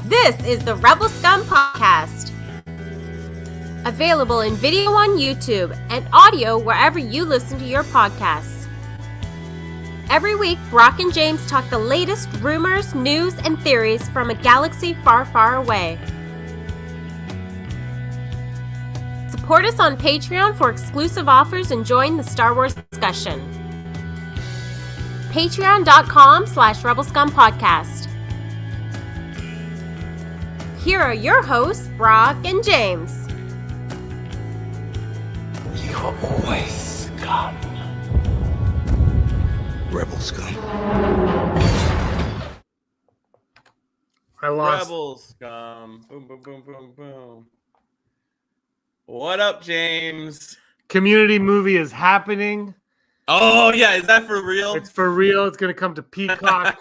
This is the Rebel Scum podcast. Available in video on YouTube and audio wherever you listen to your podcasts. Every week, Brock and James talk the latest rumors, news, and theories from a galaxy far, far away. Support us on Patreon for exclusive offers and join the Star Wars discussion. Patreon.com/RebelScumPodcast. Here are your hosts, Brock and James. You are always scum. Rebel scum. I lost. Rebel scum. Boom, boom, boom, boom, boom. What up, James? Community movie is happening. Oh, yeah. Is that for real? It's for real. It's going to come to Peacock.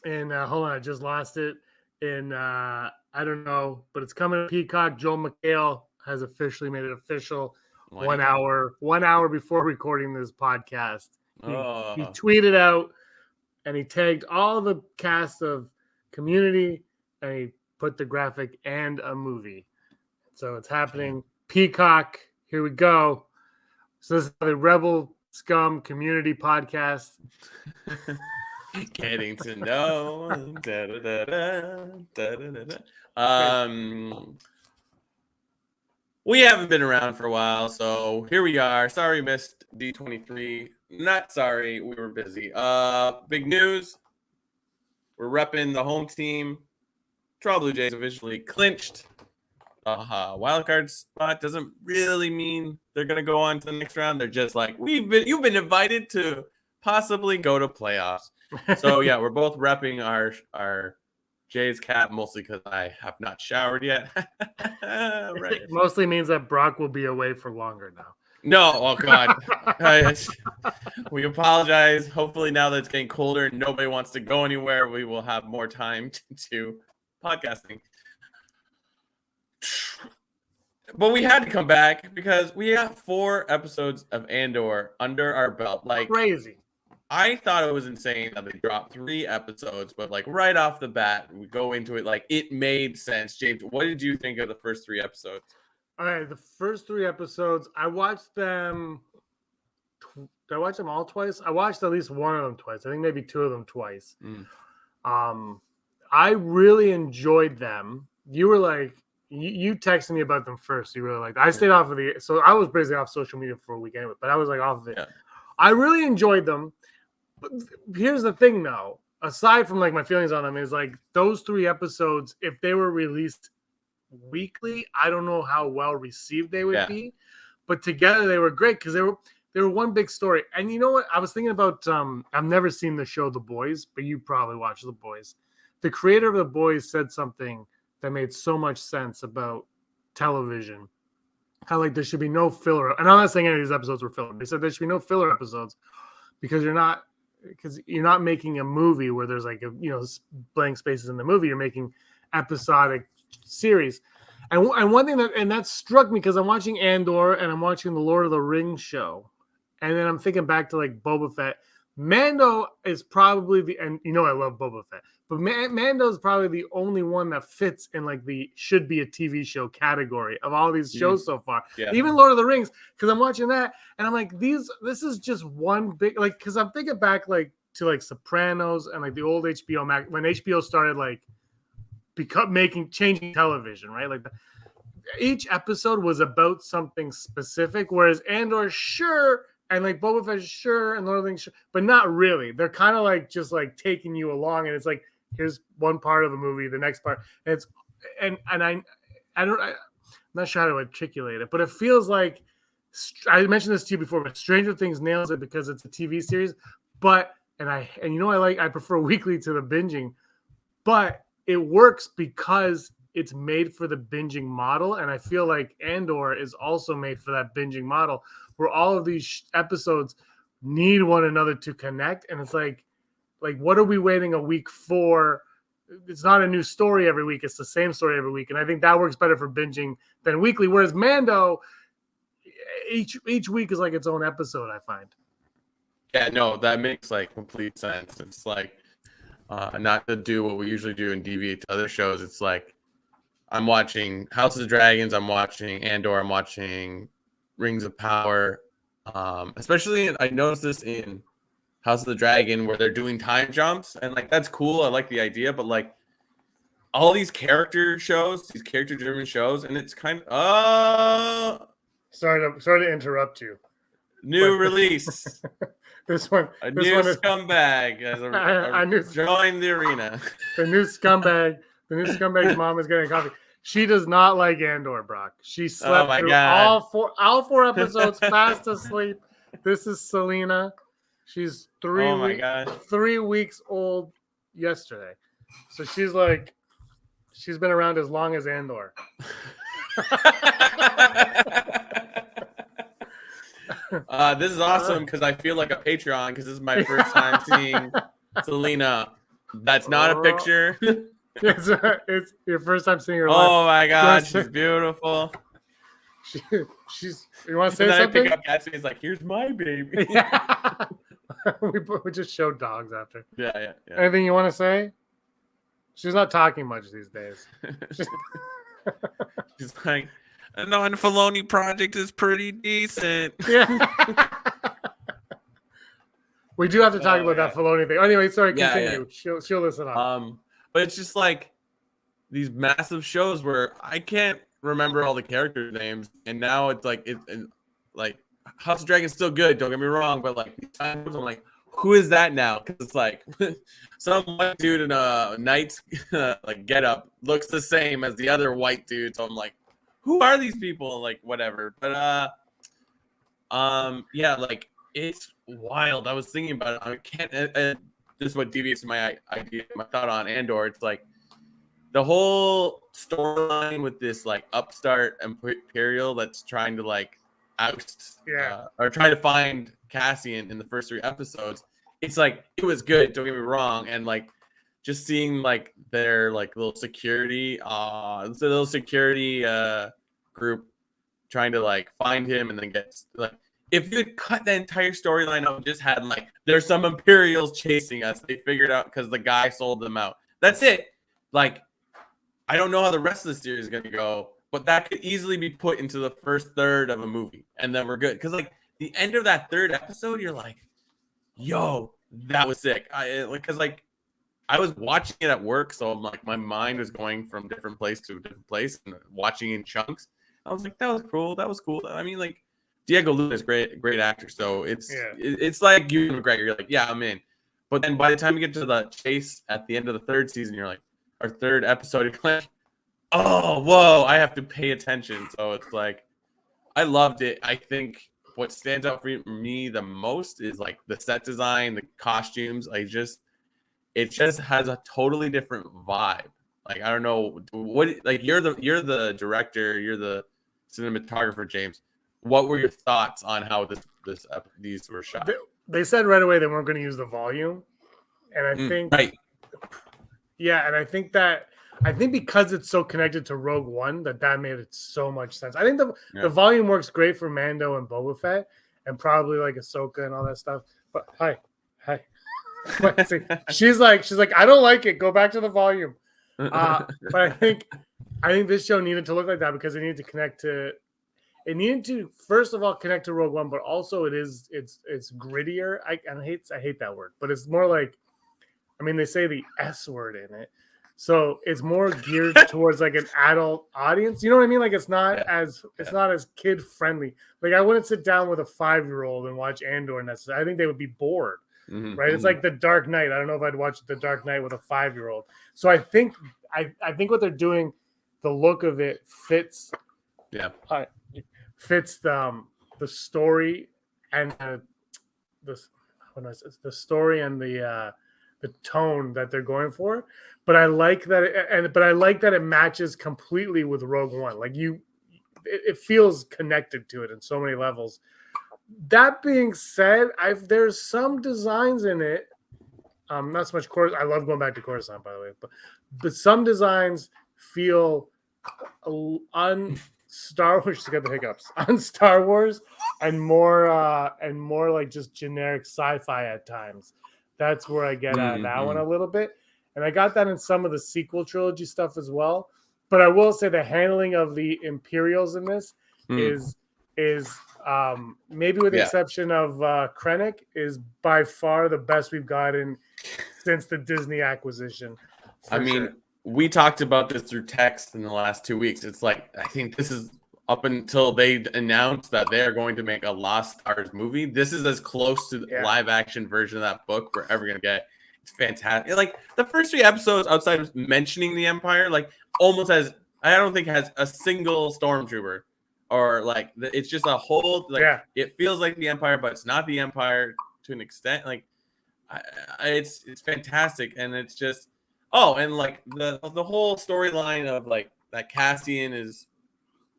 And hold on, I just lost it. And I don't know, but it's coming to Peacock. Joel McHale has officially made it official. Wow. 1 hour before recording this podcast. He Oh. tweeted out and he tagged all the cast of Community and he put the graphic and a movie. So it's happening. Peacock. Here we go. So this is the Rebel Scum Community podcast. Getting to know. We haven't been around for a while, so here we are. Sorry we missed D23. Not sorry, we were busy. Big news. We're repping the home team. Toronto Blue Jays officially clinched. Wildcard spot doesn't really mean they're gonna go on to the next round. They're just like, you've been invited to possibly go to playoffs. So yeah, we're both repping our Jays cap, mostly because I have not showered yet. Right. It mostly means that Brock will be away for longer now. No, oh god. We apologize. Hopefully now that it's getting colder and nobody wants to go anywhere, we will have more time to podcasting. But we had to come back because we got 4 episodes of Andor under our belt. Like Crazy. I thought it was insane that they dropped 3 episodes, but like right off the bat, we go into it like it made sense. James, what did you think of the first 3 episodes? All right, the first 3 episodes, I watched them. Did I watch them all twice? I watched at least one of them twice. I think maybe 2 of them twice. I really enjoyed them. You were like, you texted me about them first. You really liked. I stayed off of so I was basically off social media for a week anyway, but I was like off of it. Yeah. I really enjoyed them. But here's the thing, though. Aside from like my feelings on them, is like those 3 episodes, if they were released weekly, I don't know how well received they would be. But together they were great because they were one big story. And you know what? I was thinking about I've never seen the show The Boys, but you probably watch The Boys. The creator of The Boys said something that made so much sense about television. How like there should be no filler. And I'm not saying any of these episodes were filler. They said there should be no filler episodes because you're not making a movie where there's like blank spaces in the movie. You're making episodic series. And one thing that struck me because I'm watching Andor and I'm watching the Lord of the Rings show, and then I'm thinking back to like Boba Fett. Mando is probably and I love Boba Fett, but Mando is probably the only one that fits in like the should be a TV show category of all these shows so far. Yeah. Even Lord of the Rings, because I'm watching that and I'm like, this is just one big like because I'm thinking back like to like Sopranos and like the old HBO Max when HBO started like changing television, right? Like each episode was about something specific, whereas Andor, sure. And like Boba Fett, sure, and Lord of the Rings, sure, but not really. They're kind of like just like taking you along, and it's like here's one part of the movie, the next part, and I'm not sure how to articulate it, but it feels like I mentioned this to you before, but Stranger Things nails it because it's a TV series. But I prefer weekly to the binging, but it works because it's made for the binging model, and I feel like Andor is also made for that binging model, where all of these episodes need one another to connect. And it's like, what are we waiting a week for? It's not a new story every week. It's the same story every week. And I think that works better for binging than weekly. Whereas Mando, each week is like its own episode, I find. Yeah, no, that makes like complete sense. It's like not to do what we usually do and deviate to other shows. It's like I'm watching House of the Dragons, I'm watching Andor, I'm watching Rings of Power. Especially, I noticed this in House of the Dragon where they're doing time jumps, and like that's cool. I like the idea, but like all these character shows, these character-driven shows, and it's kind of Sorry to interrupt you. new release. This one A this new one is scumbag as I knew join the arena. the new scumbag's mom is getting coffee. She does not like Andor, Brock. She slept my through God. all four episodes fast asleep. This is Selena. She's 3 weeks old yesterday. So she's been around as long as Andor. This is awesome because I feel like a Patreon because this is my first time seeing Selena. That's not a picture. It's your first time seeing her live. Oh my God, she's beautiful. She's. You want to say And then something? I pick up Gatsby. He's like, "Here's my baby." Yeah. we just showed dogs after. Yeah. Anything you want to say? She's not talking much these days. She's like, "A non-Filoni project is pretty decent." Yeah. We do have to talk about that Filoni thing. Anyway, sorry, continue. Yeah. She'll listen up. But it's just like these massive shows where I can't remember all the character names, and now it's like like House of Dragon's still good. Don't get me wrong, but like these times I'm like, who is that now? Because it's like some white dude in a knight's like get up looks the same as the other white dude. So I'm like, who are these people? Like whatever. But yeah, like it's wild. I was thinking about it. I can't. This is what deviates my idea, my thought on Andor. It's like the whole storyline with this like upstart Imperial that's trying to like oust or trying to find Cassian in the first 3 episodes. It's like it was good, don't get me wrong, and like just seeing like their like little security group trying to like find him and then get like if you had cut the entire storyline up and just had like there's some Imperials chasing us, they figured out because the guy sold them out. That's it. Like I don't know how the rest of the series is going to go, but that could easily be put into the first third of a movie, and then we're good. Because like the end of that 3rd episode, you're like, "Yo, that was sick." Because like I was watching it at work, so I'm like my mind was going from different place to different place and watching in chunks. I was like, "That was cool. That was cool." I mean, like Diego Luna is great actor, so it's like Ewan McGregor. You're like, "Yeah, I'm in." But then by the time you get to the chase at the end of the 3rd season, you're like. Our 3rd episode, you're like, oh, whoa, I have to pay attention. So it's like, I loved it. I think what stands out for me the most is like the set design, the costumes. It just has a totally different vibe. Like, I don't know what, like you're the director, you're the cinematographer, James. What were your thoughts on how these were shot? They said right away they weren't going to use the volume. And I think, right. Yeah, and I think because it's so connected to Rogue One that made it so much sense. I think the volume works great for Mando and Boba Fett, and probably like Ahsoka and all that stuff. But hi, she's like I don't like it. Go back to the volume. But I think this show needed to look like that because it needed to connect to. It needed to first of all connect to Rogue One, but also it's grittier. I hate that word, but it's more like. I mean, they say the S word in it. So it's more geared towards like an adult audience. You know what I mean? Like it's not as kid friendly. Like I wouldn't sit down with a 5-year-old and watch Andor necessarily. I think they would be bored. Mm-hmm, right? It's like The Dark Knight. I don't know if I'd watch The Dark Knight with a 5-year-old. So I think what they're doing, the look of it fits. Yeah. Fits the story and the story and the tone that they're going for, but I like that it matches completely with Rogue One. Like it feels connected to it in so many levels. That being said, there's some designs in it. Not so much Coruscant. I love going back to Coruscant, by the way, but some designs feel on Star Wars. Just got the hiccups on Star Wars, and more like just generic sci-fi at times. That's where I get out of that one Mhm. a little bit. And I got that in some of the sequel trilogy stuff as well. But I will say the handling of the Imperials in this Mm. is maybe with the Yeah. exception of Krennic, is by far the best we've gotten since the Disney acquisition. I For mean, sure. we talked about this through text in the last 2 weeks. It's like I think this is up until they announced that they're going to make a Lost Stars movie. This is as close to the Yeah. live action version of that book we're ever gonna get. It's fantastic. Like the first 3 episodes, outside of mentioning the Empire, like almost has I don't think has a single stormtrooper or like it's just a whole like Yeah. it feels like the Empire, but it's not the Empire to an extent. Like it's fantastic, and it's just and like the whole storyline of like that Cassian is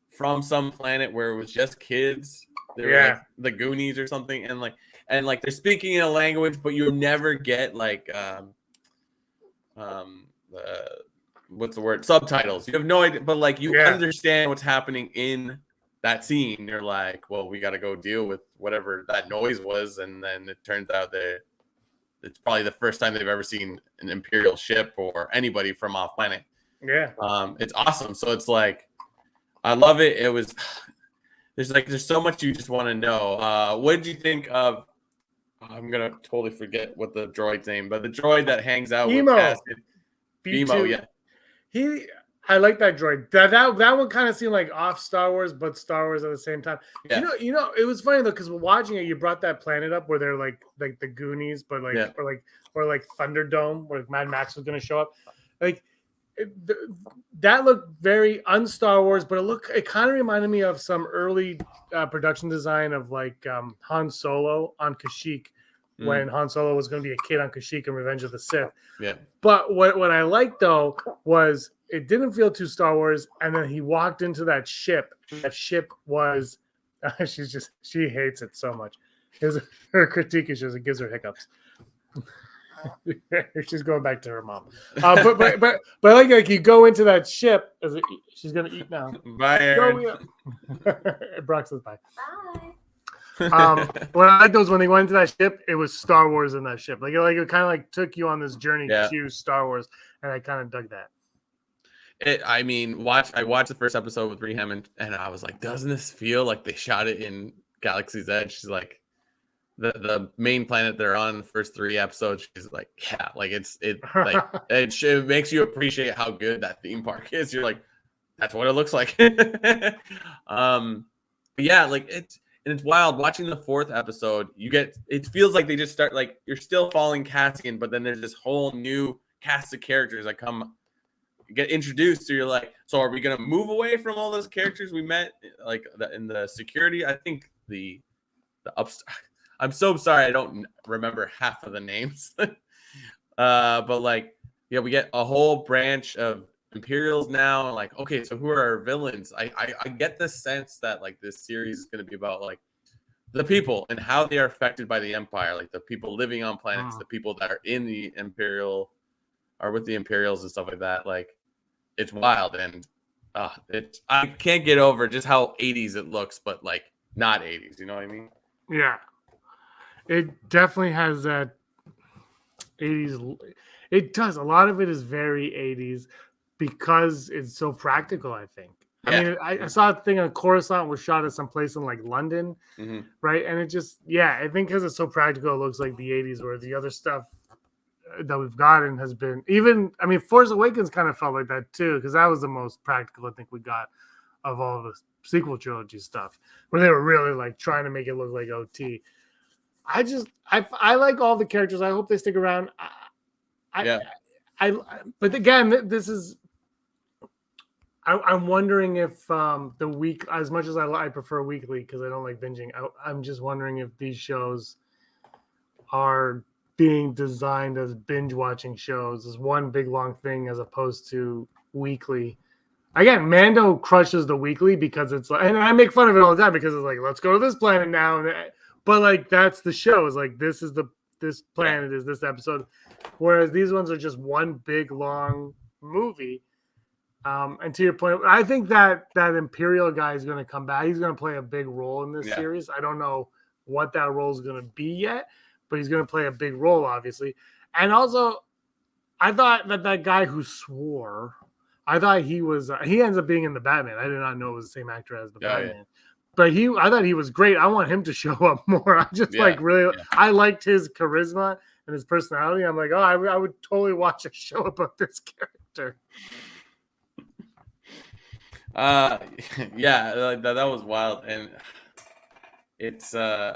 from some planet where it was just kids. They were like the Goonies or something, and like they're speaking in a language, but you never get like what's the word, subtitles. You have no idea, but like you understand what's happening in that scene. You're like, well, we got to go deal with whatever that noise was, and then it turns out that it's probably the first time they've ever seen an Imperial ship or anybody from off planet. Yeah. It's awesome. So it's like, I love it. It was, there's so much you just want to know. What did you think of, I'm going to totally forget what the droid's name, but the droid that hangs out with Cassian. B2. Yeah. I like that droid. That one kind of seemed like off Star Wars, but Star Wars at the same time. Yeah. You know, it was funny though because we're watching it. You brought that planet up where they're like the Goonies, but or like Thunderdome, where Mad Max was going to show up. Like that looked very un-Star Wars, but it kind of reminded me of some early production design of like Han Solo on Kashyyyk. When Han Solo was going to be a kid on Kashyyyk in Revenge of the Sith. Yeah. But what I liked though was it didn't feel too Star Wars, and then he walked into that ship. That ship was she hates it so much. Her critique is just it gives her hiccups. She's going back to her mom. But like you go into that ship as she's gonna eat now. Bye, Aaron. Brock says bye. Bye. What I liked was when they went into that ship, it was Star Wars in that ship. Like it kind of like took you on this journey to Star Wars, and I kind of dug that. I watched the first episode with Reham, and I was like, doesn't this feel like they shot it in Galaxy's Edge? She's like, the main planet they're on the first 3 episodes. She's like, yeah, like it makes you appreciate how good that theme park is. You're like, that's what it looks like. Yeah, like it's wild watching the 4th episode. It feels like they just start like you're still following Cassian, but then there's this whole new cast of characters that get introduced. So you're like, so are we gonna move away from all those characters we met like in the security? I think the I'm so sorry I don't remember half of the names. But like, yeah, we get a whole branch of Imperials now. Like, okay, so who are our villains? I get the sense that like this series is going to be about like the people and how they are affected by the Empire, like the people living on planets, the people that are in the Imperial or with the Imperials and stuff like that. Like, it's wild, and I can't get over just how 80s it looks, but like not 80s. You know what I mean? Yeah, it definitely has that 80s. It does. A lot of it is very 80s. Because it's so practical, I think. Yeah. I mean, I saw a thing on Coruscant was shot at some place in like London, right? And it just, I think because it's so practical, it looks like the 80s, where the other stuff that we've gotten has been Force Awakens kind of felt like that too, because that was the most practical I think we got of all the sequel trilogy stuff, where they were really like trying to make it look like OT. I like all the characters. I hope they stick around. But again, this is. I'm wondering if the week, as much as I prefer weekly because I don't like binging, I'm just wondering if these shows are being designed as binge watching shows, as one big long thing, as opposed to weekly. Again, Mando crushes the weekly because it's like, and I make fun of it all the time because it's like, let's go to this planet now, but like that's the show. It's like this planet is this episode, whereas these ones are just one big long movie. And to your point, I think that Imperial guy is going to come back. He's going to play a big role in this series. I don't know what that role is going to be yet, but he's going to play a big role, obviously. And also, I thought that guy who swore, I thought he was, he ends up being in the Batman. I did not know it was the same actor as the Batman. Yeah. But I thought he was great. I want him to show up more. I just I liked his charisma and his personality. I'm like, I would totally watch a show about this character. Yeah, that was wild, and it's I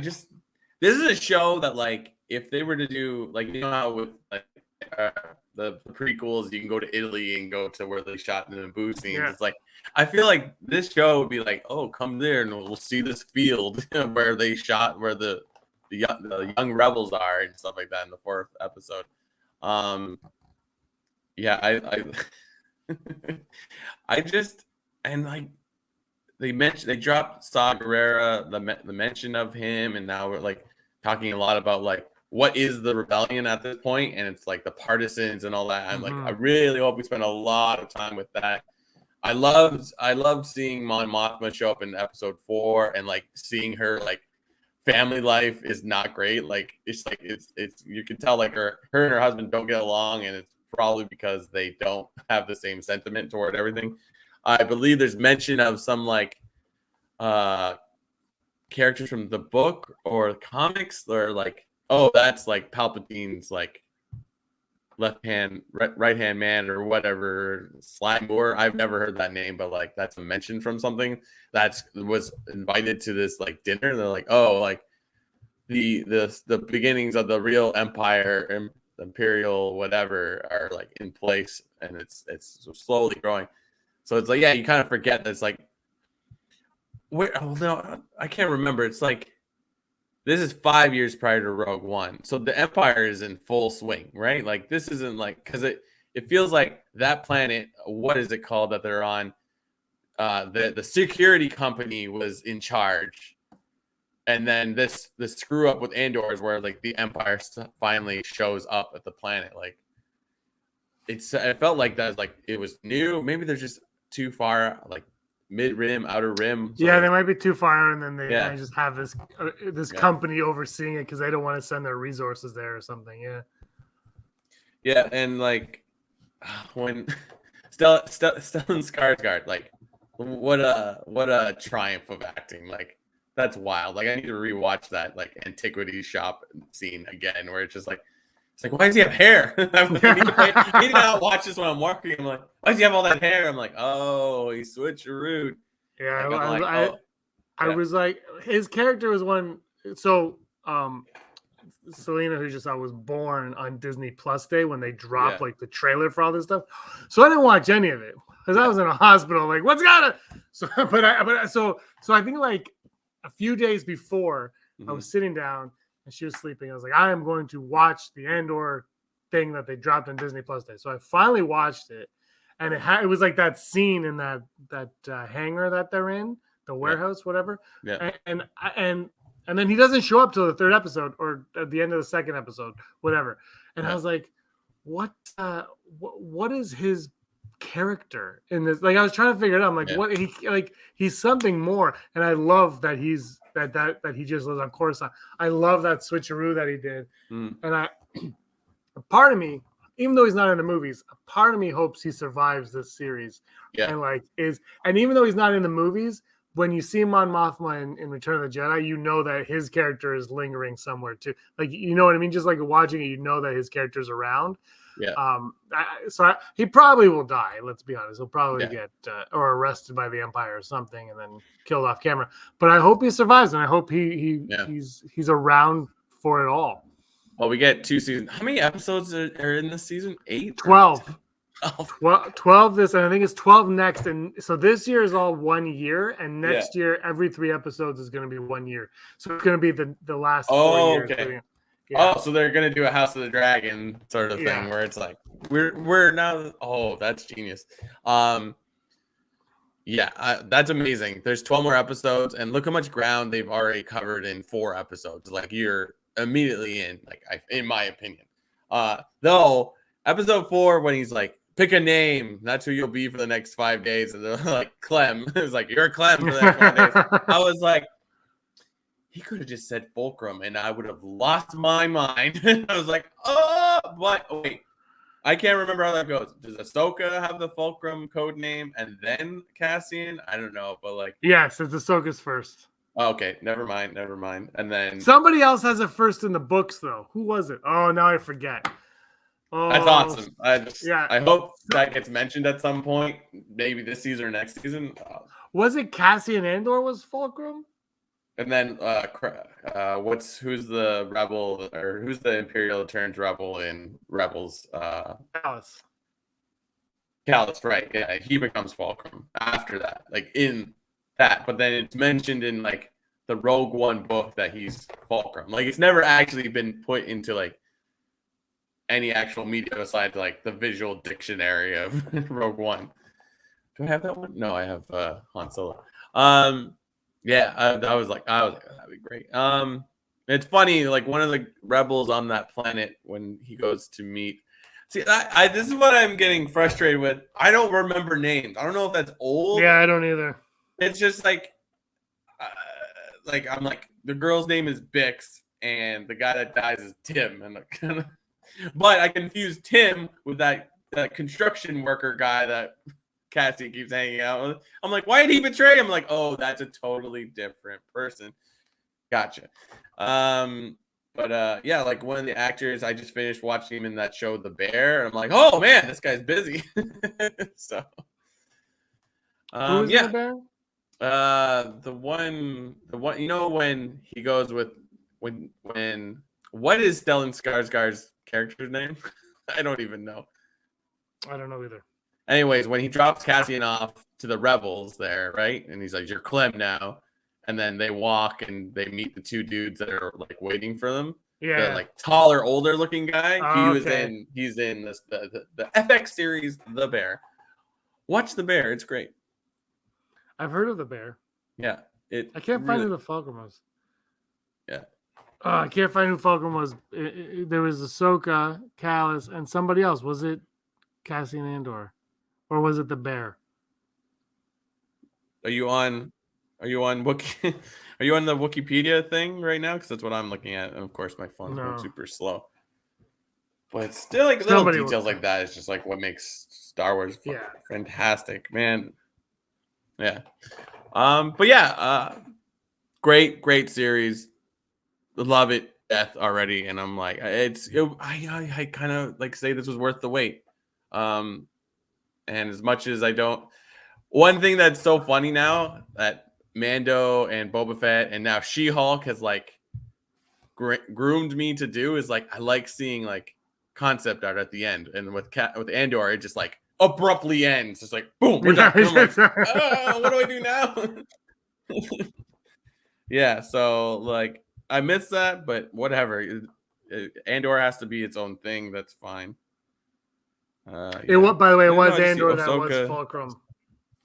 just this is a show that, like, if they were to do, like, you know how with like the prequels, you can go to Italy and go to where they shot in the Naboo scenes. Yeah. It's like, I feel like this show would be like, oh, come there and we'll see this field where they shot, where the young rebels are and stuff like that in the 4th episode. Yeah, I just, and like they dropped Saw Gerrera, the mention of him, and now we're like talking a lot about like what is the rebellion at this point, and it's like the partisans and all that. I'm like, I really hope we spend a lot of time with that. I loved seeing Mon Mothma show up in episode 4, and like seeing her like family life is not great. Like it's you can tell like her and her husband don't get along, and it's probably because they don't have the same sentiment toward everything. I believe there's mention of some like characters from the book or comics, or like, oh, that's like Palpatine's like left hand, right hand man or whatever, Sly Moore. I've never heard that name, but like that's a mention from something that was invited to this like dinner. They're like, oh, like the beginnings of the real empire, imperial whatever, are like in place, and it's slowly growing. So it's like, yeah, you kind of forget that it's like, where, oh no, I can't remember. It's like, this is 5 years prior to Rogue One, so the Empire is in full swing, right? Like this isn't like, because it feels like that planet, what is it called that they're on? The security company was in charge, and then this screw up with Andor is where like the Empire finally shows up at the planet. Like it felt like that was like it was new. Maybe they're just too far, like mid rim, outer rim. So yeah, they might be too far, and then they just have this company overseeing it because they don't want to send their resources there or something. Yeah, and like when Stellan Skarsgård, like what a triumph of acting. Like that's wild. Like I need to rewatch that like antiquities shop scene again, where it's just like, it's like, why does he have hair? I need to not watch this when I'm walking. I'm like, why does he have all that hair? I'm like, oh, he switcherooed. Yeah, I was like, his character was one. So, Selena, who just saw, was born on Disney Plus Day when they dropped like the trailer for all this stuff. So I didn't watch any of it because I was in a hospital. Like, what's got it? So, so I think like a few days before, I was sitting down. And she was sleeping. I was like, I am going to watch the Andor thing that they dropped on Disney Plus Day. So I finally watched it, and it was like that scene in that hangar that they're in, the warehouse, whatever. Yeah. And then he doesn't show up till the 3rd episode or at the end of the 2nd episode, whatever. And I was like, what is his character in this? Like I was trying to figure it out. I'm like, he's something more. And I love that he's that he just lives on Coruscant. I love that switcheroo that he did. And a part of me, even though he's not in the movies, a part of me hopes he survives this series. Yeah. And even though he's not in the movies, when you see Mon Mothma in Return of the Jedi, you know that his character is lingering somewhere too. Like, you know what I mean? Just like watching it, you know that his character's around. Yeah. He probably will die. Let's be honest. He'll probably get or arrested by the Empire or something, and then killed off camera. But I hope he survives, and I hope he's around for it all. Well, we get 2 seasons. How many episodes are in this season? 8? 12. 12 this, and I think it's 12 next. And so this year is all 1 year, and next year every 3 episodes is going to be 1 year. So it's going to be the last 4 years. Okay. Yeah. Oh, so they're gonna do a House of the Dragon sort of thing where it's like we're now. Oh, that's genius. That's amazing. There's 12 more episodes, and look how much ground they've already covered in 4 episodes. Like you're immediately in. Like in my opinion, though episode 4 when he's like, pick a name, that's who you'll be for the next 5 days, and they're like Clem. It's like you're Clem for the next 5 days. I was like, he could have just said Fulcrum, and I would have lost my mind. I was like, oh, what? Oh, wait. I can't remember how that goes. Does Ahsoka have the Fulcrum code name and then Cassian? I don't know, but like, Yes, it's Ahsoka's first. okay, never mind. And then Somebody else has it first in the books, though. Who was it? Oh, now I forget. Oh, that's awesome. yeah. I hope that gets mentioned at some point, maybe this season or next season. Was it Cassian Andor was Fulcrum? And then who's the rebel or who's the Imperial turned rebel in Rebels? Alice. Callus, right? Yeah, he becomes Fulcrum after that, like in that. But then it's mentioned in like the Rogue One book that he's Fulcrum. Like it's never actually been put into like any actual media aside to like the visual dictionary of Rogue One. Do I have that one? No, I have Han Solo. Yeah, I was like, oh, that'd be great. It's funny, like one of the rebels on that planet when he goes to meet. See, this is what I'm getting frustrated with. I don't remember names. I don't know if that's old. Yeah, I don't either. It's just like I'm like the girl's name is Bix and the guy that dies is Tim, and but I confused Tim with that construction worker guy that Cassie keeps hanging out with. I'm like, why did he betray him? I'm like, oh, that's a totally different person. Gotcha. But yeah, like one of the actors, I just finished watching him in that show, The Bear, and I'm like, oh man, this guy's busy. So, Who is yeah, The Bear? the one, you know, when he goes with when what is Stellan Skarsgård's character's name? I don't even know. I don't know either. Anyways, when he drops Cassian off to the rebels there, right? And he's like, you're Clem now. And then they walk and they meet the two dudes that are like waiting for them. Yeah. The like taller, older looking guy. Oh, He's in this the FX series The Bear. Watch The Bear. It's great. I've heard of The Bear. Yeah. I can't find who the Fulcrum was. Yeah. I can't find who Fulcrum was. There was Ahsoka, Callus, and somebody else. Was it Cassian Andor? Or was it The Bear? Are you on Wiki? Are you on the Wikipedia thing right now? Because that's what I'm looking at. And of course, my phone's going super slow. But it's still like little details like that. It's just like what makes Star Wars fantastic, man. Yeah. But yeah, great series. Love it, death already. And I'm like, I kind of like say this was worth the wait. And as much as I don't, one thing that's so funny now that Mando and Boba Fett and now She-Hulk has like groomed me to do is like I like seeing like concept art at the end, and with Andor it just like abruptly ends. It's like boom, we're done. I'm like, oh, what do I do now? Yeah, so like I miss that, but whatever. Andor has to be its own thing. That's fine. It was, by the way, it was Andor that was Fulcrum.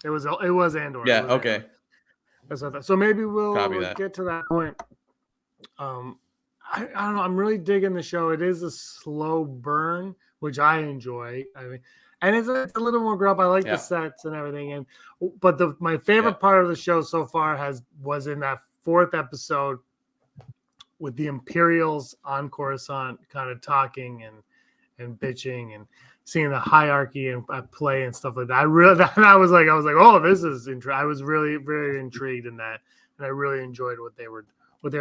It was Andor. Yeah. Was okay. Andor. That's what I thought. So maybe we'll that. get to that point. I don't know. I'm really digging the show. It is a slow burn, which I enjoy. I mean, and it's a little more grub. I like the sets and everything. But my favorite part of the show so far was in that 4th episode with the Imperials on Coruscant, kind of talking and bitching and seeing the hierarchy and play and stuff like that. I was like, oh, this is interesting. I was really very intrigued in that, and I really enjoyed what they were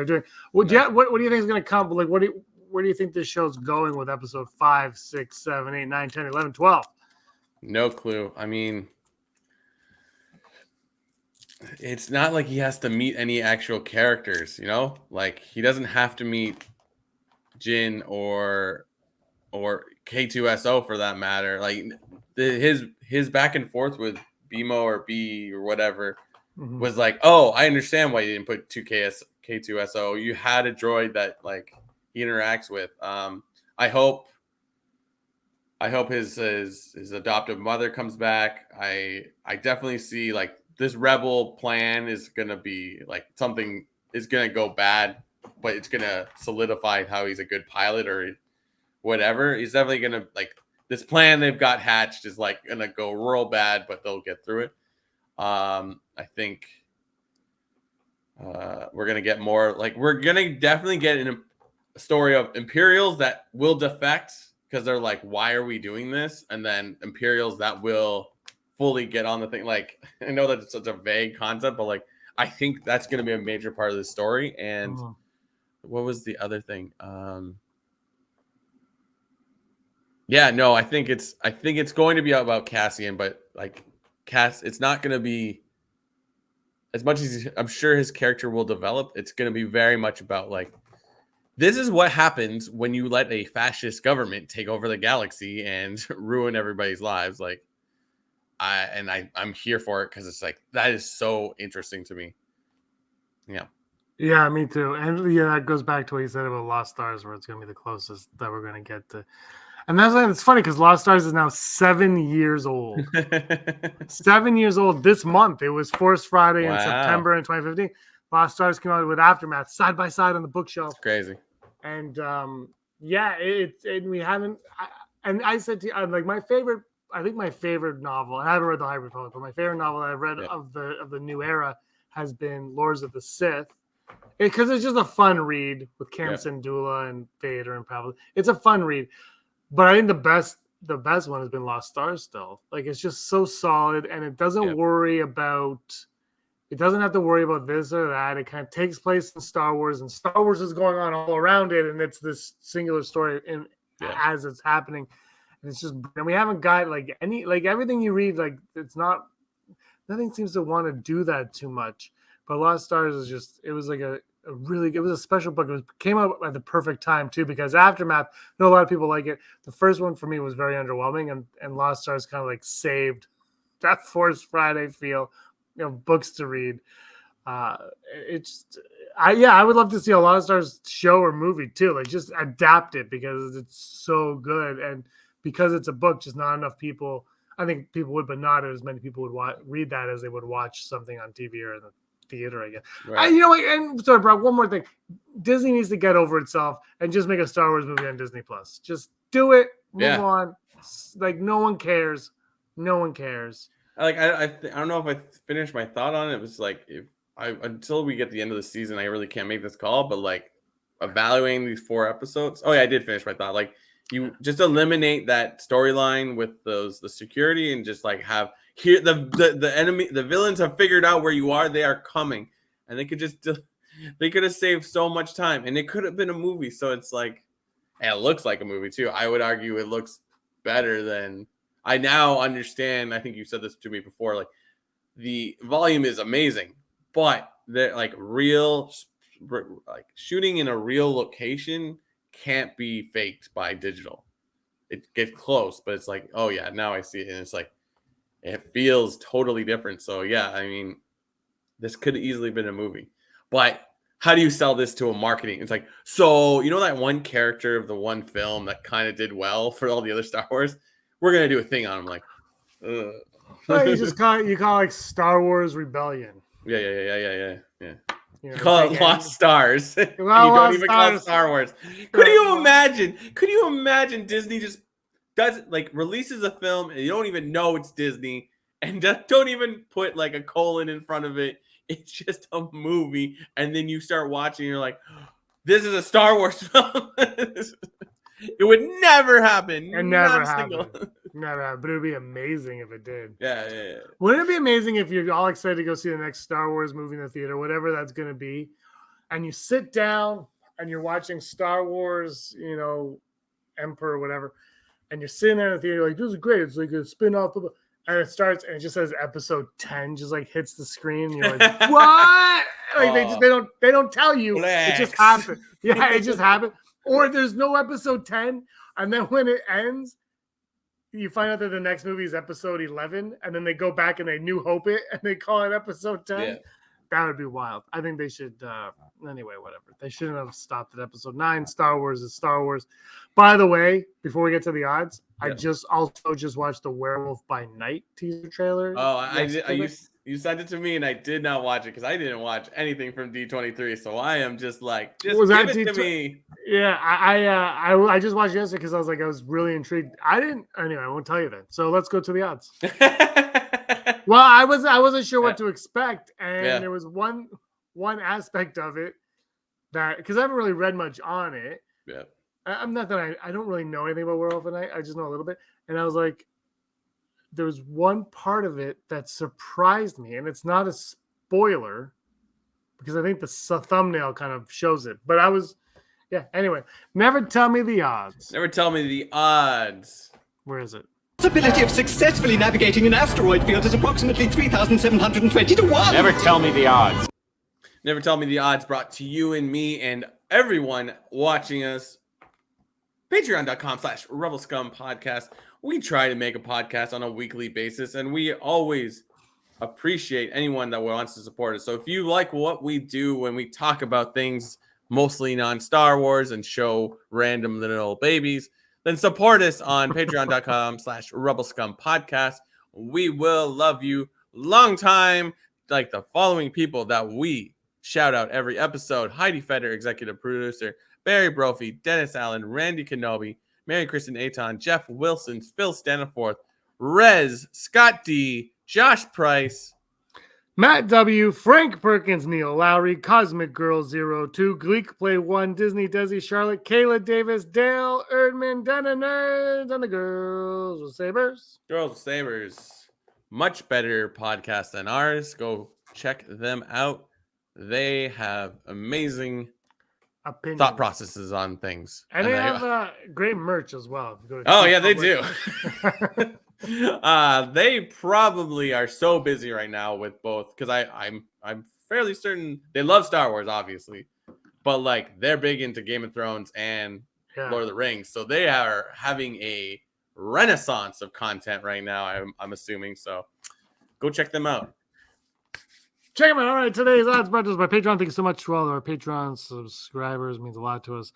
doing. What do you think is going to come? Like, where do you think this show's going with episode 5, 6, 7, 8, 9, 10, 11, 12? No clue. I mean, it's not like he has to meet any actual characters, you know? Like he doesn't have to meet Jin or K2SO for that matter. Like his back and forth with BMO or B or whatever was like, oh, I understand why you didn't put K2SO. You had a droid that like he interacts with. I hope his adoptive mother comes back. I definitely see like this rebel plan is gonna be like something is gonna go bad, but it's gonna solidify how he's a good pilot or whatever. He's definitely gonna like this plan they've got hatched is like gonna go real bad, but they'll get through it. I think We're gonna get more. Like we're gonna definitely get a story of Imperials that will defect because they're like, why are we doing this? And then Imperials that will fully get on the thing. Like I know that it's such a vague concept, but like I think that's gonna be a major part of the story. And what was the other thing? Yeah, no, I think it's going to be about Cassian, but like it's not going to be as much as I'm sure his character will develop. It's going to be very much about like this is what happens when you let a fascist government take over the galaxy and ruin everybody's lives. Like I'm here for it because it's like that is so interesting to me. Yeah. Yeah, me too. And yeah, that goes back to what you said about Lost Stars, where it's going to be the closest that we're going to get to. And it's funny because Lost Stars is now 7 years old. 7 years old this month. It was Force Friday in September in 2015. Lost Stars came out with Aftermath side by side on the bookshelf. It's crazy. And yeah, we haven't. I said to you, like my favorite. I think my favorite novel. I haven't read the High Republic, but my favorite novel that I've read of the new era has been Lords of the Sith. Because it's just a fun read with Cam Syndulla and Vader and Pavlov. It's a fun read. But I think the best one has been Lost Stars still. Like it's just so solid and it doesn't worry about it doesn't have to worry about this or that. It kind of takes place in Star Wars and Star Wars is going on all around it and it's this singular story as it's happening. And it's just and we haven't got like everything you read, like it's not nothing seems to want to do that too much. But Lost Stars is just it was like it was a special book. It came out at the perfect time too, because Aftermath, I know a lot of people like it. The first one for me was very underwhelming, and Lost Stars kind of like saved that Force Friday feel, books to read. I would love to see a Lost Stars show or movie too. Like just adapt it because it's so good, and because it's a book, just not enough people. I think people would, but not as many people would read that as they would watch something on TV or in the theater, I guess. Right. And sorry, Brock, one more thing. Disney needs to get over itself and just make a Star Wars movie on Disney Plus. Just do it. Move on. Like no one cares. No one cares. I don't know if I finished my thought on it. It was like until we get the end of the season, I really can't make this call. But like evaluating these 4 episodes. Oh yeah, I did finish my thought. Like you just eliminate that storyline with the security and just like have. Here, the enemy, the villains have figured out where you are. They are coming, and they could have saved so much time, and it could have been a movie. So it's like, and it looks like a movie too. I would argue it looks better than I now understand. I think you said this to me before. Like the volume is amazing, but they're like shooting in a real location can't be faked by digital. It gets close, but it's like, oh yeah, now I see it, and it's like. It feels totally different. So, yeah, I mean, this could have easily been a movie. But how do you sell this to a marketing? It's like, so, that one character of the one film that kind of did well for all the other Star Wars? We're going to do a thing on him. Like, ugh. Well, you call it like Star Wars Rebellion. Yeah. You call it Lost Stars. Well, you don't even call it Star Wars. Could you imagine Disney just releases a film and you don't even know it's Disney and don't even put like a colon in front of it. It's just a movie. And then you start watching and you're like, this is a Star Wars film. It would never happen. It never happened. Never happened. But it would be amazing if it did. Yeah. Wouldn't it be amazing if you're all excited to go see the next Star Wars movie in the theater, whatever that's going to be, and you sit down and you're watching Star Wars, Emperor or whatever, and you're sitting there in the theater like, this is great. It's like a spin-off. And it starts and it just says episode 10 just like hits the screen. And you're like, what? Like they don't tell you. Relax. It just happened. Yeah, it just happened. Or there's no episode 10. And then when it ends, you find out that the next movie is episode 11. And then they go back and they New Hope it and they call it episode 10. Yeah. That would be wild. I think they should, anyway, whatever. They shouldn't have stopped at episode 9. Star Wars is Star Wars. By the way, before we get to the odds, I just watched the Werewolf by Night teaser trailer. Oh, you sent it to me and I did not watch it because I didn't watch anything from D23. So I am just like, give it to me. Yeah, I just watched yesterday because I was really intrigued. Anyway, I won't tell you then. So let's go to the odds. Well, I wasn't sure what to expect, and there was one one aspect of it that, because I haven't really read much on it. Yeah. I'm not that I don't really know anything about Werewolf at Night. I just know a little bit. And I was like, there was one part of it that surprised me, and it's not a spoiler because I think the thumbnail kind of shows it. But anyway, never tell me the odds. Never tell me the odds. Where is it? Possibility of successfully navigating an asteroid field is approximately 3,720 to 1. Never tell me the odds. Never tell me the odds, brought to you and me and everyone watching us. Patreon.com/Rebel Scum Podcast. We try to make a podcast on a weekly basis, and we always appreciate anyone that wants to support us. So if you like what we do when we talk about things mostly non-Star Wars and show random little babies, then support us on patreon.com/Rebel Scum Podcast. We will love you long time, like the following people that we shout out every episode: Heidi Feder, executive producer; Barry Brophy, Dennis Allen, Randy Kenobi, Mary Kristen Aton, Jeff Wilson, Phil Staniforth, Rez, Scott D, Josh Price, Matt W, Frank Perkins, Neil Lowry, Cosmic Girl 02, Gleek Play 1, Disney Desi, Charlotte, Kayla Davis, Dale Erdman, Dana Nerds, and the Girls with Sabers. Girls with Sabers. Much better podcast than ours. Go check them out. They have amazing thought processes on things. And they have great merch as well. They do. They probably are so busy right now with both, because I'm fairly certain they love Star Wars, obviously, but like they're big into Game of Thrones and Lord of the Rings, so they are having a renaissance of content right now. I'm assuming, so go check them out. Check them out. All right, today's odds brought to us by Patreon. Thank you so much to all of our Patreon subscribers. It means a lot to us.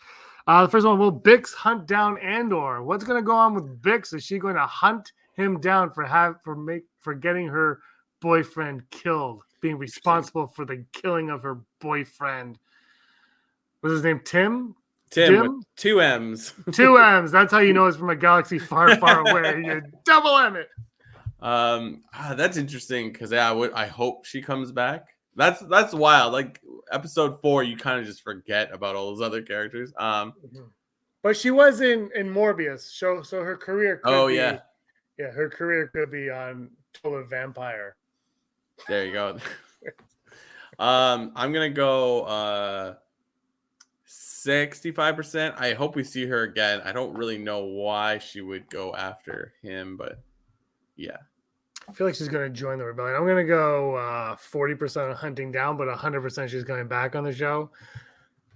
The first one: will Bix hunt down Andor? What's going to go on with Bix? Is she going to hunt him down for getting her boyfriend killed, being responsible for the killing of her boyfriend? What's his name? Tim with 2 M's. 2 M's. That's how you know it's from a galaxy far, far away. You double M it. That's interesting, because I hope she comes back. That's wild. Like episode 4, you kind of just forget about all those other characters. But she was in Morbius, so her career could be, her career could be on Total Vampire. There you go. I'm gonna go 65%. I hope we see her again. I don't really know why she would go after him, but yeah. I feel like she's going to join the rebellion. I'm going to go 40% on hunting down, but 100% she's going back on the show.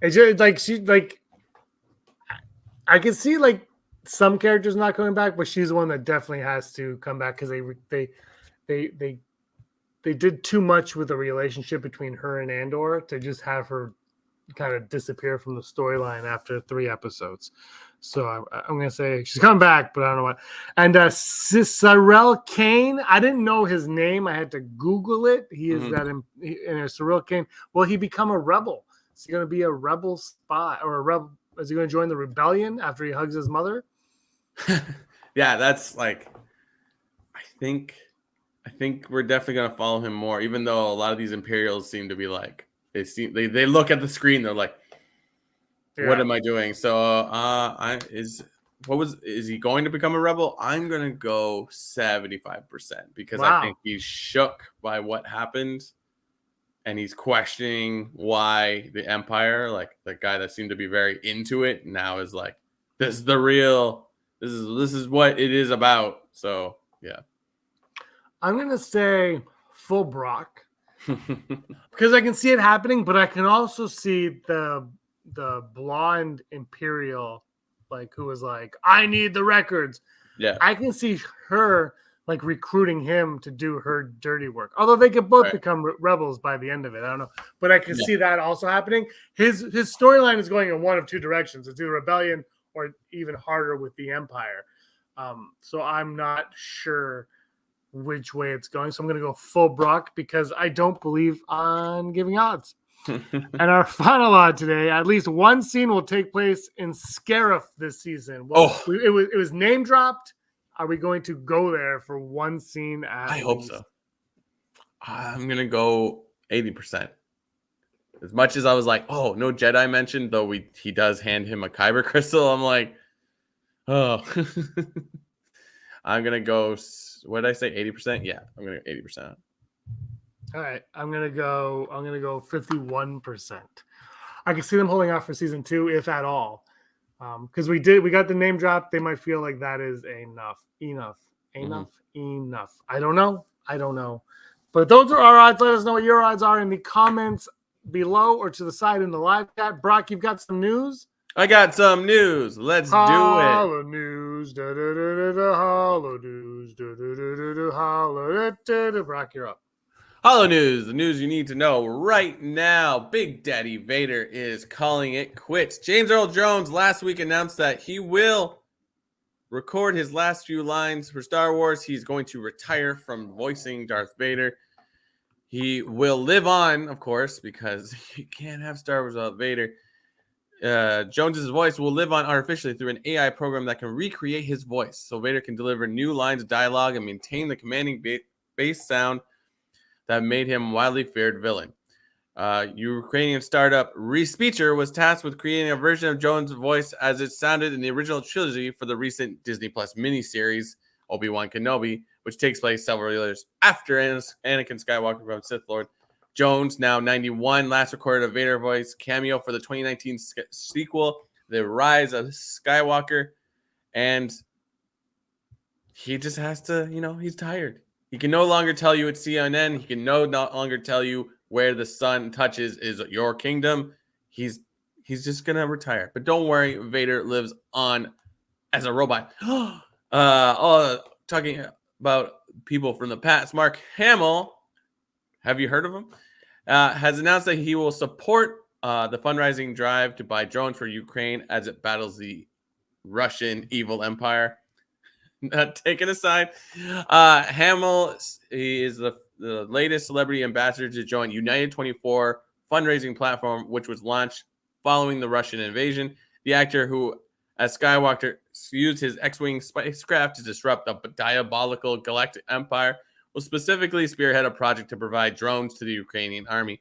It's just I can see like some characters not coming back, but she's the one that definitely has to come back, because they did too much with the relationship between her and Andor to just have her kind of disappear from the storyline after 3 episodes. So I'm going to say she's coming back, but I don't know what. And Cyril Kane, I didn't know his name. I had to Google it. He is Cyril Kane. Will he become a rebel? Is he going to be a rebel spy or a rebel? Is he going to join the rebellion after he hugs his mother? Yeah, that's like, I think we're definitely going to follow him more, even though a lot of these Imperials seem to be like, they look at the screen, they're like, what am I doing? So is he going to become a rebel? I'm gonna go 75%, because I think he's shook by what happened, and he's questioning why the Empire, like the guy that seemed to be very into it, now is like, this is this is what it is about. So yeah, I'm gonna say full Brock, because I can see it happening, but I can also see the blonde Imperial, like, who was like, I need the records. Yeah, I can see her like recruiting him to do her dirty work. Although they could both become rebels by the end of it, I don't know. But I can see that also happening. His storyline is going in one of 2 directions. It's either rebellion or even harder with the Empire. So I'm not sure which way it's going. So I'm going to go full Brock, because I don't believe on giving odds. And our final odd today: at least one scene will take place in Scarif this season. Well, it was name dropped. Are we going to go there for one scene? I hope so. I'm gonna go 80%. As much as I was like, oh, no Jedi mentioned, though he does hand him a Kyber crystal. I'm like, oh. I'm gonna go. What did I say? 80%? Yeah, I'm gonna go 80%. All right, I'm gonna go 51%. I can see them holding off for season 2, if at all, because we got the name drop. They might feel like that is enough. I don't know, but those are our odds. Let us know what your odds are in the comments below or to the side in the live chat. Brock, you've got some news. I got some news. Let's do it. Hollow news, hollow news, hollow. Brock, you're up. Hollow news, the news you need to know right now. Big Daddy Vader is calling it quits. James Earl Jones last week announced that he will record his last few lines for Star Wars. He's going to retire from voicing Darth Vader. He will live on, of course, because you can't have Star Wars without Vader. Jones's voice will live on artificially through an AI program that can recreate his voice, so Vader can deliver new lines of dialogue and maintain the commanding bass sound that made him a widely feared villain. Ukrainian startup Respeecher was tasked with creating a version of Jones' voice as it sounded in the original trilogy for the recent Disney Plus miniseries Obi-Wan Kenobi, which takes place several years after Anakin Skywalker becomes Sith Lord. Jones, now 91, last recorded a Vader voice cameo for the 2019 sequel, The Rise of Skywalker, and he just has to, he's tired. He can no longer tell you it's CNN. He can no longer tell you where the sun touches is your kingdom. He's just gonna retire. But don't worry, Vader lives on as a robot. Talking about people from the past, Mark Hamill, have you heard of him? Has announced that he will support the fundraising drive to buy drones for Ukraine as it battles the Russian evil empire. Not taken aside. Hamill is the latest celebrity ambassador to join United 24 fundraising platform, which was launched following the Russian invasion. The actor who, as Skywalker, used his X-Wing spacecraft to disrupt the diabolical galactic empire, will specifically spearhead a project to provide drones to the Ukrainian army.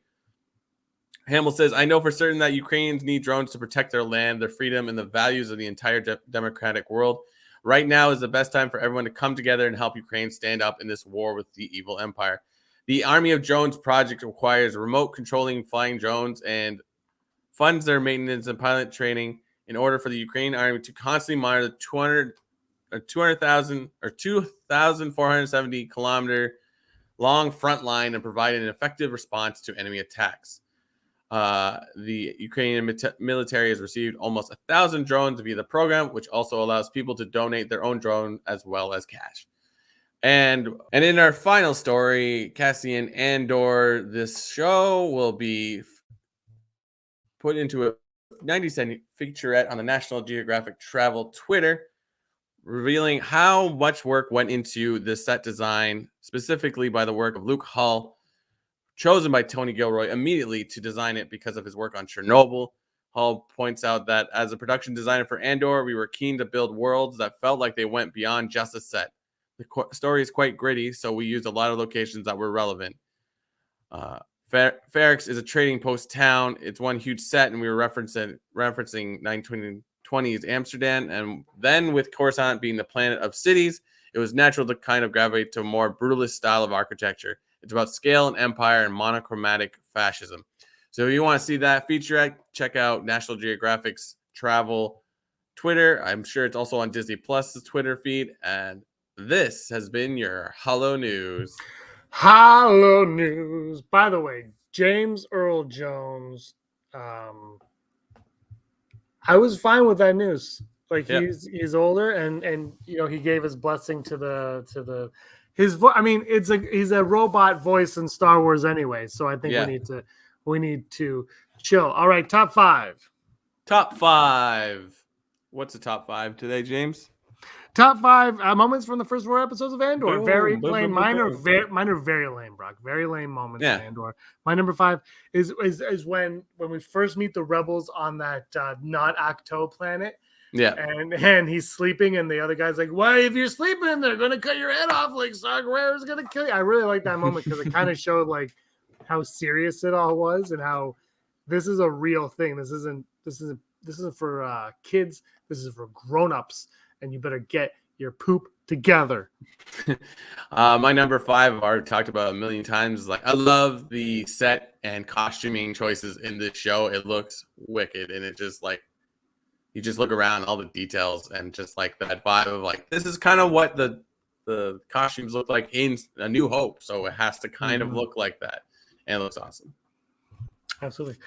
Hamill says, I know for certain that Ukrainians need drones to protect their land, their freedom, and the values of the entire democratic world. Right now is the best time for everyone to come together and help Ukraine stand up in this war with the evil empire. The Army of Drones project requires remote controlling flying drones and funds their maintenance and pilot training in order for the Ukrainian army to constantly monitor the 2,470 kilometer long front line and provide an effective response to enemy attacks. The Ukrainian military has received almost 1,000 drones via the program, which also allows people to donate their own drone as well as cash. And in our final story, Cassian Andor, this show will be put into a 90-second featurette on the National Geographic Travel Twitter, revealing how much work went into the set design, specifically by the work of Luke Hull, chosen by Tony Gilroy immediately to design it because of his work on Chernobyl. Hull points out that as a production designer for Andor, we were keen to build worlds that felt like they went beyond just a set. The story is quite gritty, so we used a lot of locations that were relevant. Ferrix is a trading post town. It's one huge set, and we were referencing 1920s Amsterdam. And then with Coruscant being the planet of cities, it was natural to kind of gravitate to a more brutalist style of architecture. It's about scale and empire and monochromatic fascism. So if you want to see that featurette, check out National Geographic's travel Twitter. I'm sure it's also on Disney Plus's Twitter feed. And this has been your Hollow News. Hollow News. By the way, James Earl Jones. I was fine with that news. Like he's older, and he gave his blessing to his voice. I mean, he's a robot voice in Star Wars anyway. So I think we need to chill. All right, top five. Top five. What's the top five today, James? Top five moments from the first 4 episodes of Andor. Very plain. Mine are very lame, Brock. Very lame moments in Andor. My number 5 is when we first meet the rebels on that not Acto planet. Yeah. And he's sleeping, and the other guy's like, "Why? If you're sleeping, they're gonna cut your head off. Like Saw Gerrera's gonna kill you." I really like that moment because it kind of showed like how serious it all was and how this is a real thing. This isn't for kids. This is for grown-ups, and you better get your poop together. My number 5, I've already talked about a million times. Like, I love the set and costuming choices in this show. It looks wicked, and it just like you just look around all the details and just like that vibe of like this is kind of what the costumes look like in A New Hope, so it has to kind of look like that, and it looks awesome. Absolutely.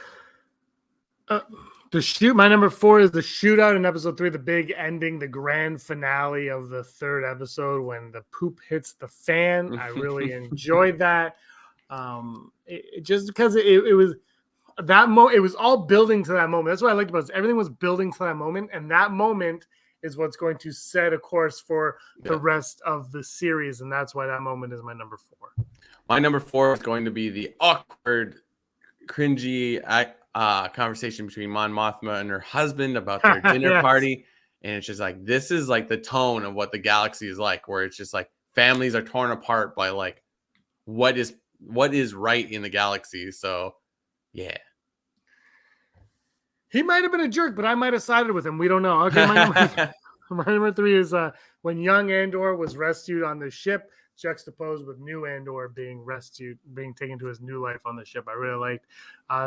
My number 4 is the shootout in episode 3, the big ending, the grand finale of the 3rd episode when the poop hits the fan. I really enjoyed that. Just because it was that it was all building to that moment. That's what I liked about it. Everything was building to that moment, and that moment is what's going to set a course for the rest of the series, and that's why that moment is my number 4. My number 4 is going to be the awkward, cringy conversation between Mon Mothma and her husband about their dinner party, and it's just like this is like the tone of what the galaxy is like, where it's just like families are torn apart by like what is right in the galaxy. So yeah, he might have been a jerk, but I might have sided with him. We don't know. Okay, my number 3 is when young Andor was rescued on the ship, juxtaposed with new Andor being taken to his new life on the ship. I really liked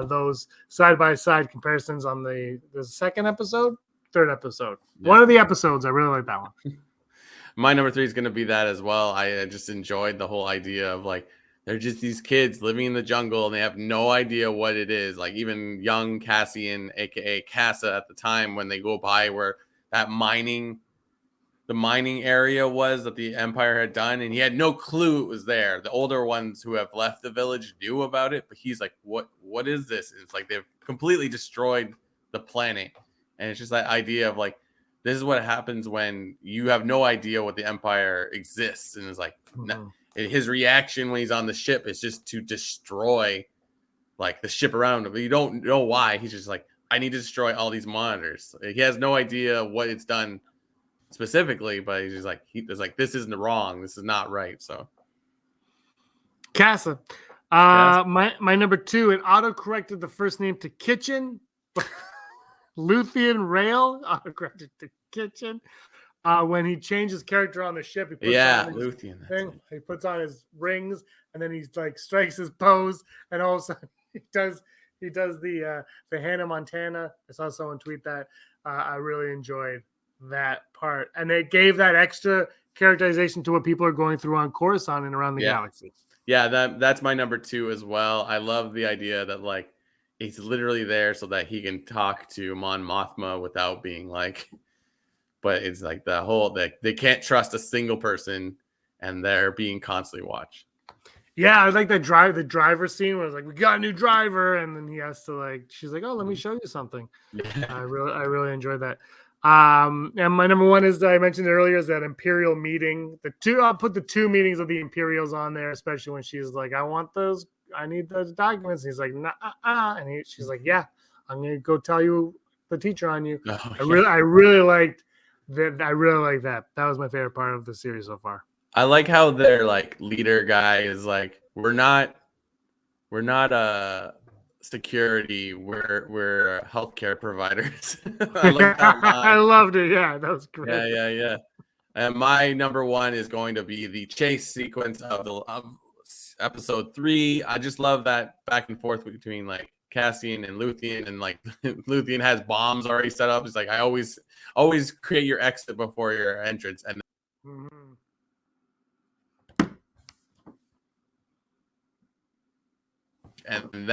those side-by-side comparisons on the 2nd episode, 3rd episode. Yeah. One of the episodes, I really like that one. My number 3 is going to be that as well. I just enjoyed the whole idea of like, they're just these kids living in the jungle and they have no idea what it is. Like even young Cassian, aka Cassa at the time, when they go by where that the mining area was that the Empire had done, and he had no clue it was there. The older ones who have left the village knew about it, but he's like, what is this? And it's like they've completely destroyed the planet. And it's just that idea of like, this is what happens when you have no idea what the Empire exists. And it's like, his reaction when he's on the ship is just to destroy like the ship around him. But you don't know why. He's just like, I need to destroy all these monitors. He has no idea what it's done specifically, but he's just like, this isn't wrong. This is not right. So Cassa. My number 2, it auto-corrected the first name to Kitchen. Luthian Rail auto-corrected to Kitchen. When he changed his character on the ship, he puts on his rings, and then he's like strikes his pose, and all of a sudden he does the Hannah Montana. I saw someone tweet that. I really enjoyed that part, and it gave that extra characterization to what people are going through on Coruscant and around the galaxy. Yeah, that's my number 2 as well. I love the idea that like he's literally there so that he can talk to Mon Mothma without being like. But it's like the whole they can't trust a single person, and they're being constantly watched. Yeah, I like the driver scene where it's like, we got a new driver, and then he has to like, she's like, oh, let me show you something. I really enjoyed that. And my number 1 is, I mentioned earlier, is that Imperial meeting. I'll put the 2 meetings of the Imperials on there, especially when she's like, I need those documents. And he's like, nah, and she's like, yeah, I'm gonna go tell you the teacher on you. I really liked that. I really like that. That was my favorite part of the series so far. I like how their like leader guy is like, we're not security, we're healthcare providers. I like that line. I loved it. Yeah, that was great. Yeah. And my number 1 is going to be the chase sequence of episode 3. I just love that back and forth between like Cassian and Luthian, and like Luthian has bombs already set up. It's like, I always create your exit before your entrance, and and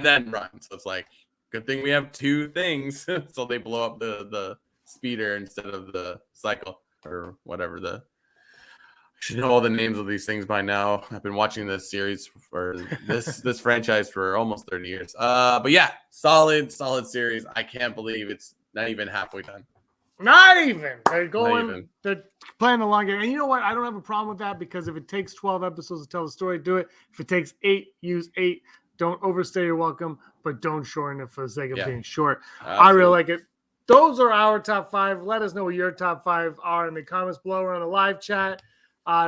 then run. So it's like, good thing we have 2 things. So they blow up the speeder instead of the cycle or whatever. I should know all the names of these things by now. I've been watching this series for this franchise for almost 30 years. But yeah, solid series. I can't believe it's not even halfway done. Not even. They're playing the long game. And you know what? I don't have a problem with that, because if it takes 12 episodes to tell the story, do it. If it takes 8, use 8. Don't overstay your welcome, but don't shorten it for the sake of being short. Absolutely. I really like it. Those are our top 5. Let us know what your top 5 are in the comments below or on the live chat.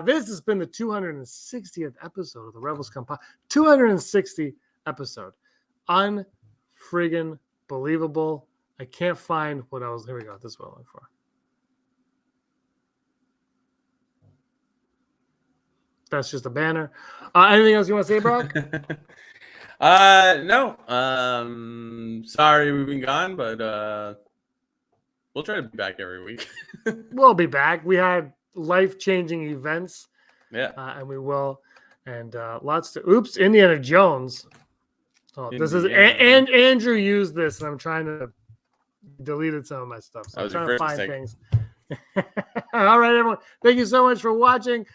This has been the 260th episode of the Rebel Scum Pod. 260 episode. friggin' believable. I can't find what else. Here we go. This is what I'm looking for. That's just a banner. Anything else you want to say, Brock? No. Sorry we've been gone, but we'll try to be back every week. We'll be back. We had life-changing events. Yeah. And we will. And lots to. Oops, Indiana Jones. Oh, this is and Andrew used this, and I'm trying to deleted some of my stuff. So I'm trying to find things. All right, everyone. Thank you so much for watching.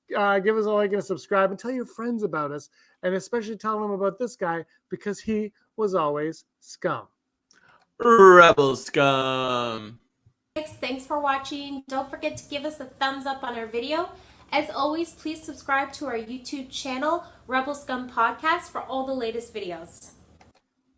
Give us a like and a subscribe, and tell your friends about us, and especially tell them about this guy because he was always scum. Rebel scum. Thanks for watching. Don't forget to give us a thumbs up on our video. As always, please subscribe to our YouTube channel, Rebel Scum Podcast, for all the latest videos.